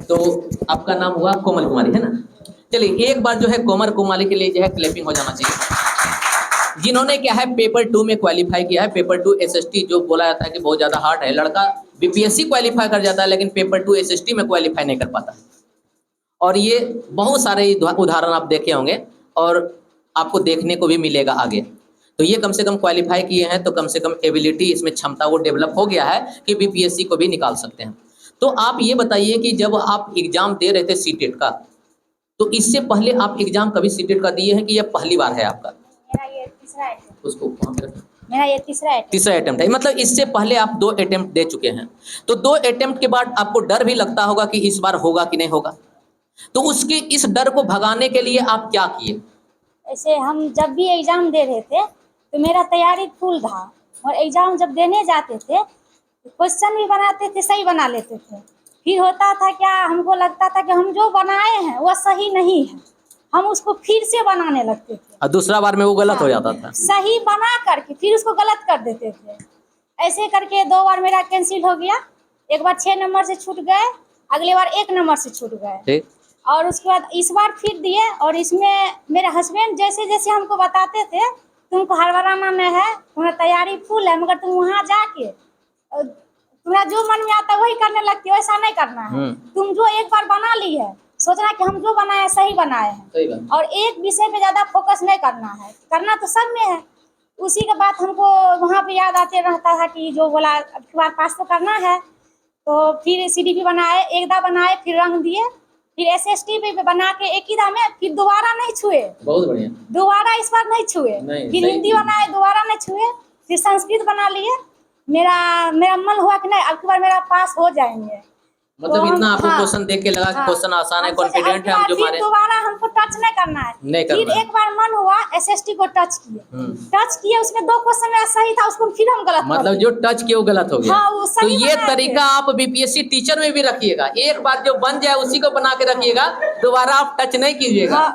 तो आपका नाम हुआ कोमल कुमारी, है ना? चलिए एक बार जो है कोमल कुमारी के लिए जो है क्लैपिंग हो जाना चाहिए, जिन्होंने क्या है पेपर 2 में क्वालिफाई किया है। पेपर 2 एसएसटी जो बोला जाता है कि बहुत ज़्यादा हार्ड है, लड़का बीपीएससी क्वालिफाई कर जाता है लेकिन पेपर 2 एसएसटी में क्वालिफाई नहीं कर पाता। और ये बहुत सारे उदाहरण आप देखे होंगे और आपको देखने को भी मिलेगा आगे। तो ये कम से कम क्वालिफाई किए हैं तो कम से कम एबिलिटी, इसमें क्षमता वो डेवलप हो गया है कि बीपीएससी को भी निकाल सकते हैं। तो आप ये बताइए कि जब आप एग्जाम दे रहे थे सीटेट का, तो इससे पहले आप एग्जाम कभी सीटेट का दिए हैं कि यह पहली बार है आपका? मेरा ये तीसरा अटेम्प्ट। उसको मेरा ये तीसरा अटेम्प्ट है, मतलब इससे पहले आप 2 अटेम्प्ट दे चुके हैं। तो 2 अटेम्प्ट के बाद आपको डर भी लगता होगा कि इस बार होगा कि नहीं होगा, तो उसके इस डर को भगाने के लिए आप क्या किए? ऐसे हम जब भी एग्ज़ाम दे रहे थे तो मेरा तैयारी फुल था, और एग्ज़ाम जब देने जाते थे क्वेश्चन भी बनाते थे, सही बना लेते थे। फिर होता था क्या, हमको लगता था कि हम जो बनाए हैं वो सही नहीं है, हम उसको फिर से बनाने लगते थे और दूसरा बार में वो गलत हो जाता था। सही बना करके फिर उसको गलत कर देते थे। ऐसे करके 2 बार मेरा कैंसिल हो गया। एक बार 6 नंबर से छूट गए, अगले बार 1 नंबर से छूट गए, और उसके बाद इस बार फिर दिए। और इसमें मेरे हस्बैंड जैसे जैसे हमको बताते थे तुमको हड़बड़ाना नहीं है, तुम्हारा तैयारी फुल है, मगर तुम वहाँ जाके तुम्हारा जो मन में आता है वही करने लगती है, वैसा नहीं करना है। तुम जो एक बार बना ली है, सोचना कि हम जो बनाए सही बनाए हैं, और एक विषय पे ज़्यादा फोकस नहीं करना है, करना तो सब में है। उसी के बाद हमको वहाँ पे याद आते रहता था कि जो बोला अब की बार पास तो करना है। तो फिर सीडीपी बनाए, एक दा बनाए, फिर रंग दिए, फिर एसएसटी पे बना के एक ही दा में, फिर दोबारा नहीं छुए। बहुत बढ़िया। दोबारा इस बार नहीं छुए, फिर हिंदी बनाए, दोबारा नहीं छुए, फिर संस्कृत बना लिए। मेरा मन हुआ कि नहीं अब की बार मेरा पास हो जाएंगे। मतलब तो इतना आपको क्वेश्चन देख के लगा कि क्वेश्चन आसान है, कॉन्फिडेंट है हम जो मारे। दोबारा हमको टच नहीं करना है, नहीं करना फिर एक बार मन हुआ एसएसटी को टच किए, उसमें 2 क्वेश्चन मेरा सही था, उसको फिर हम गलत, मतलब जो टच किए वो गलत हो गया। हाँ, वो तो सही ये तरीका आप बीपीएससी टीचर में भी रखिएगा, एक बार जो बन जाए उसी को बना के रखिएगा, दोबारा आप टच नहीं कीजिएगा।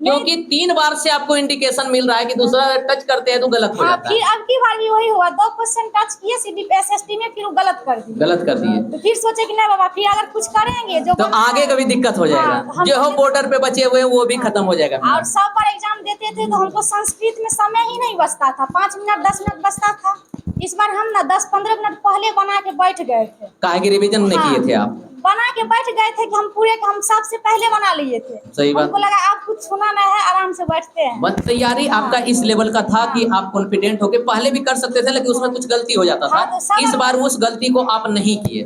क्योंकि 3 बार से आपको इंडिकेशन मिल रहा है कि दूसरा टच करते हैं तो गलत हो जाता है। फिर अब की बार भी वही हुआ, 2 क्वेश्चन टच किए सीडीपी एसएसटी में, फिर वो गलत कर दिए। तो फिर सोचे कि नहीं बाबा, फिर अगर कुछ करेंगे जो तो आगे कभी दिक्कत हो जाएगा, जो हम बॉर्डर पे बचे हुए हैं वो भी खत्म हो जाएगा। और सब बार एग्जाम देते थे तो हमको संस्कृत में समय ही नहीं बचता था, 5 मिनट 10 मिनट बचता था। इस बार हम ना 10-15 मिनट पहले बना के बैठ गए थे। काहे कि रिवीजन नहीं किए थे आप? बना के बैठ गए थे कि हम सबसे पहले बना लिए थे। सही बात। हमको लगा आप कुछ सुना नहीं है, आराम से बैठते हैं। बस तैयारी आपका इस लेवल का था कि आप कॉन्फिडेंट होके पहले भी कर सकते थे, लेकिन उसमें कुछ गलती हो जाता था। इस बार उस गलती को आप नहीं किए।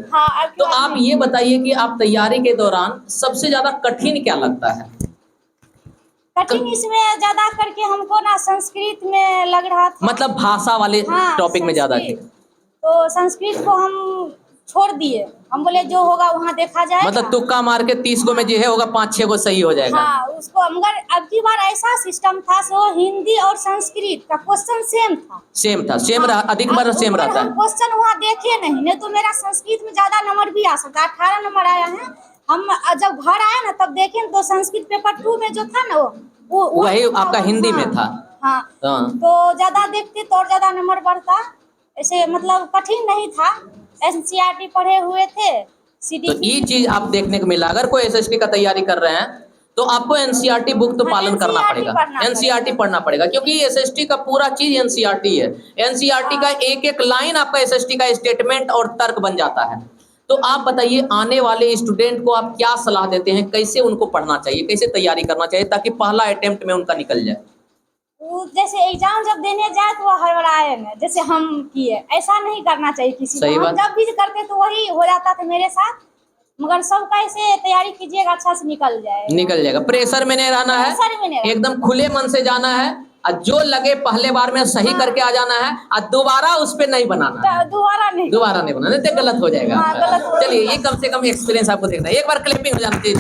तो आप ये बताइए कि आप तैयारी के दौरान सबसे ज्यादा कठिन क्या लगता है? कठिन इसमें ज्यादा करके हमको ना संस्कृत में लग रहा था, मतलब भाषा वाले टॉपिक में ज्यादा थे। तो संस्कृत को हम छोड़ दिए, हम बोले जो होगा वहाँ देखा जाएगा। मतलब तुक्का मार के 30 गो में जो है होगा 5-6 गो सही हो जाएगा। हाँ, उसको मगर अब की बार ऐसा सिस्टम था सो हिंदी और संस्कृत का क्वेश्चन सेम था, अधिक बार सेम रहता है। क्वेश्चन वहाँ देखे नहीं तो मेरा संस्कृत में ज्यादा नंबर भी आ सकता, 18 नंबर आया है। हम जब घर आए ना तब देखें तो संस्कृत पेपर 2 में जो था ना वो वही आपका हिंदी में था। हाँ, तो ज्यादा देखते तो और ज्यादा नंबर बढ़ता। ऐसे मतलब कठिन नहीं था, एनसीईआरटी पढ़े हुए थे। तो ये चीज आप देखने को मिला, अगर कोई एसएसटी का तैयारी कर रहे हैं तो आपको एनसीईआरटी बुक तो पालन करना पड़ेगा, एनसीईआरटी पढ़ना पड़ेगा, क्योंकि एसएसटी का पूरा चीज एनसीईआरटी है। एनसीईआरटी का एक एक लाइन आपका एसएसटी का स्टेटमेंट और तर्क बन जाता है। तो आप बताइए आने वाले स्टूडेंट को आप क्या सलाह देते हैं, कैसे उनको पढ़ना चाहिए, कैसे तैयारी करना चाहिए ताकि पहला अटेम्प्ट में उनका निकल जाए? जैसे एग्जाम जब देने जाए तो वो हड़बड़ाए ना, जैसे हम किए, ऐसा नहीं करना चाहिए किसी को। हम जब भी करते तो वही हो जाता था मेरे साथ, मगर सबका ऐसे तैयारी कीजिएगा, अच्छा से निकल जाएगा। प्रेशर में नहीं रहना है, एकदम खुले मन से जाना है, और जो लगे पहले बार में सही करके आ जाना है, और दोबारा उस पर नहीं बनाना, दोबारा नहीं बनाना, तो गलत हो जाएगा। चलिए ये कम से कम एक्सपीरियंस आपको देखना है। एक बार क्लिपिंग हो जाना चाहिए।